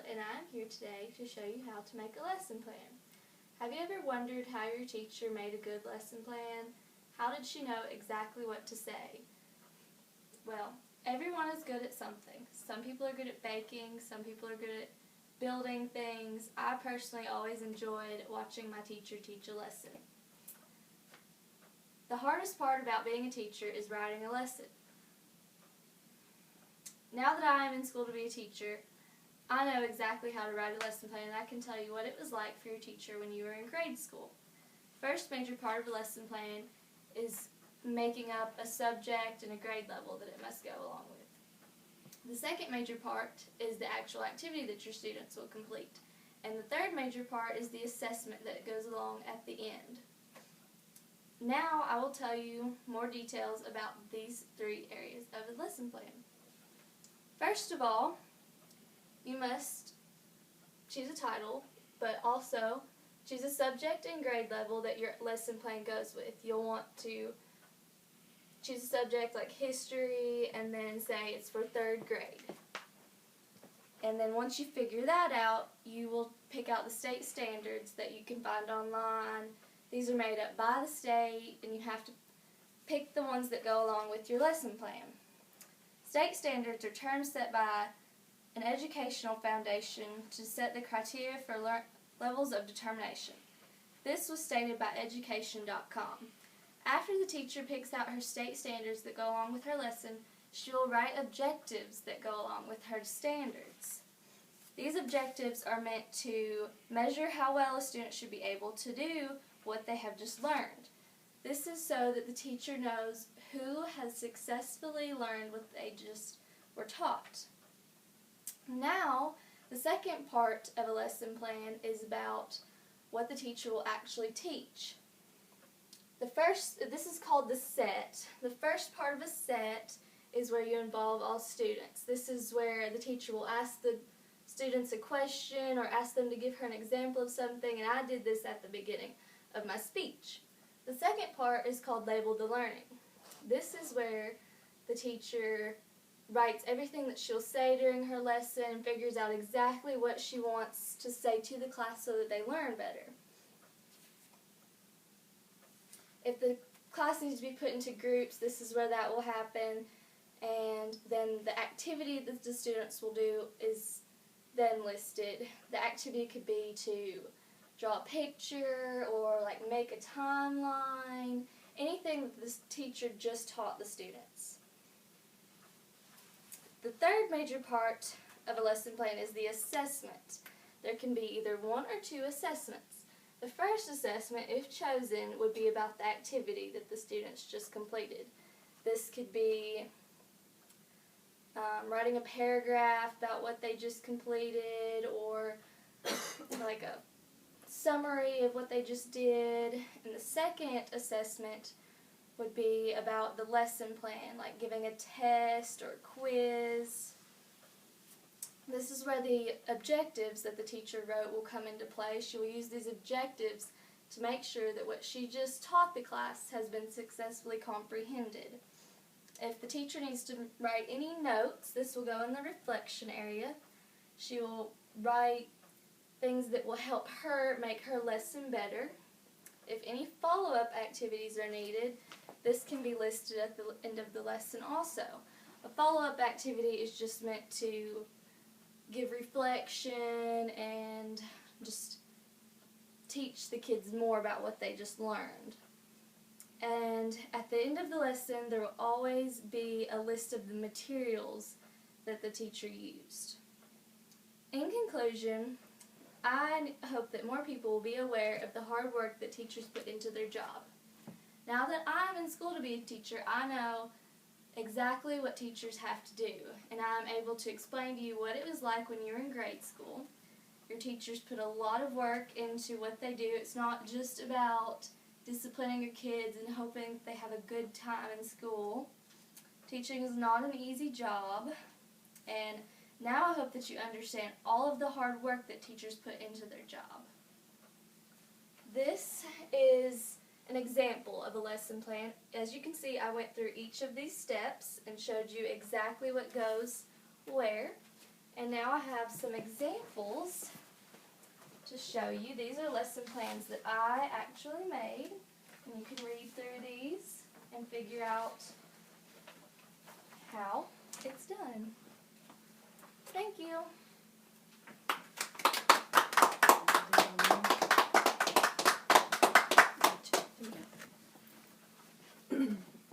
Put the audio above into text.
and I'm here today to show you how to make a lesson plan. Have you ever wondered how your teacher made a good lesson plan? How did she know exactly what to say? Well, everyone is good at something. Some people are good at baking, some people are good at building things. I personally always enjoyed watching my teacher teach a lesson. The hardest part about being a teacher is writing a lesson. Now that I am in school to be a teacher, I know exactly how to write a lesson plan, and I can tell you what it was like for your teacher when you were in grade school. First major part of a lesson plan is making up a subject and a grade level that it must go along with. The second major part is the actual activity that your students will complete. And the third major part is the assessment that goes along at the end. Now I will tell you more details about these three areas of the lesson plan. First of all, you must choose a title, but also choose a subject and grade level that your lesson plan goes with. You'll want to choose a subject like history and then say it's for 3rd grade. And then once you figure that out, you will pick out the state standards that you can find online. These are made up by the state, and you have to pick the ones that go along with your lesson plan. State standards are terms set by an educational foundation to set the criteria for levels of determination. This was stated by education.com. After the teacher picks out her state standards that go along with her lesson, she will write objectives that go along with her standards. These objectives are meant to measure how well a student should be able to do what they have just learned. This is so that the teacher knows who has successfully learned what they just were taught. Now, the second part of a lesson plan is about what the teacher will actually teach. This is called the set. The first part of a set is where you involve all students. This is where the teacher will ask the students a question or ask them to give her an example of something, and I did this at the beginning of my speech. The second part is called Label the Learning. This is where the teacher writes everything that she'll say during her lesson and figures out exactly what she wants to say to the class so that they learn better. If the class needs to be put into groups, this is where that will happen, and then the activity that the students will do is then listed. The activity could be to draw a picture or make a timeline, anything that the teacher just taught the students. The third major part of a lesson plan is the assessment. There can be either 1 or 2 assessments. The first assessment, if chosen, would be about the activity that the students just completed. This could be writing a paragraph about what they just completed, or like a summary of what they just did. And the second assessment would be about the lesson plan, like giving a test or a quiz. This is where the objectives that the teacher wrote will come into play. She will use these objectives to make sure that what she just taught the class has been successfully comprehended. If the teacher needs to write any notes, this will go in the reflection area. She will write things that will help her make her lesson better. If any follow-up activities are needed, this can be listed at the end of the lesson also. A follow-up activity is just meant to give reflection and just teach the kids more about what they just learned. And at the end of the lesson, there will always be a list of the materials that the teacher used. In conclusion, I hope that more people will be aware of the hard work that teachers put into their job. Now that I'm in school to be a teacher, I know exactly what teachers have to do, and I'm able to explain to you what it was like when you were in grade school. Your teachers put a lot of work into what they do. It's not just about disciplining your kids and hoping they have a good time in school. Teaching is not an easy job, and now I hope that you understand all of the hard work that teachers put into their job. This is an example of a lesson plan. As you can see, I went through each of these steps and showed you exactly what goes where. And And now I have some examples to show you. These are lesson plans that I actually made, and you can read through these and figure out how it's done. Thank you.